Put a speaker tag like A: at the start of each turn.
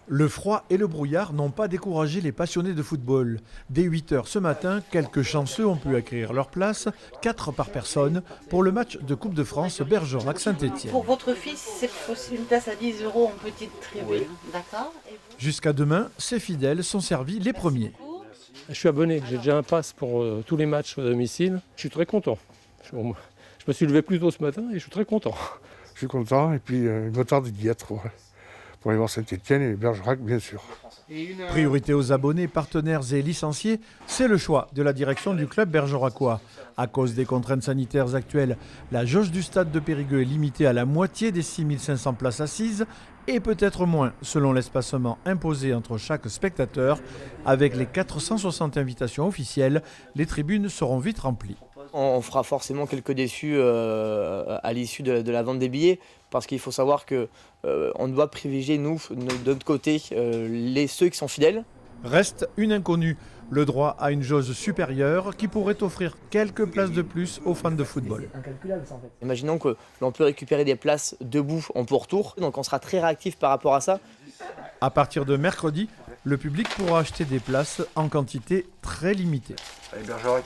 A: Le froid et le brouillard n'ont pas découragé les passionnés de football. Dès 8 heures ce matin, quelques chanceux ont pu acquérir leur place, 4 par personne, pour le match de Coupe de France Bergerac-Saint-Étienne.
B: Pour votre fils, c'est possible une place à 10 € en petite tribune, oui. D'accord.
A: Jusqu'à demain, ces fidèles sont servis les premiers.
C: Je suis abonné, j'ai déjà un pass pour tous les matchs à domicile. Je suis très content. Je me suis levé plus tôt ce matin et je suis très content.
D: Je suis content et puis il me tarde d'y être pour aller voir Saint-Étienne et Bergerac bien sûr.
A: Priorité aux abonnés, partenaires et licenciés, c'est le choix de la direction du club bergeracois. À cause des contraintes sanitaires actuelles, la jauge du stade de Périgueux est limitée à la moitié des 6500 places assises et peut-être moins selon l'espacement imposé entre chaque spectateur. Avec les 460 invitations officielles, les tribunes seront vite remplies.
E: On fera forcément quelques déçus à l'issue de la vente des billets parce qu'il faut savoir qu'on doit privilégier, nous, de notre côté, ceux qui sont fidèles.
A: Reste une inconnue, le droit à une jauge supérieure qui pourrait offrir quelques places de plus aux fans de football.
E: Imaginons que l'on peut récupérer des places debout en pour-tour, donc on sera très réactif par rapport à ça.
A: À partir de mercredi, le public pourra acheter des places en quantité très limitée.
D: Allez Bergerac.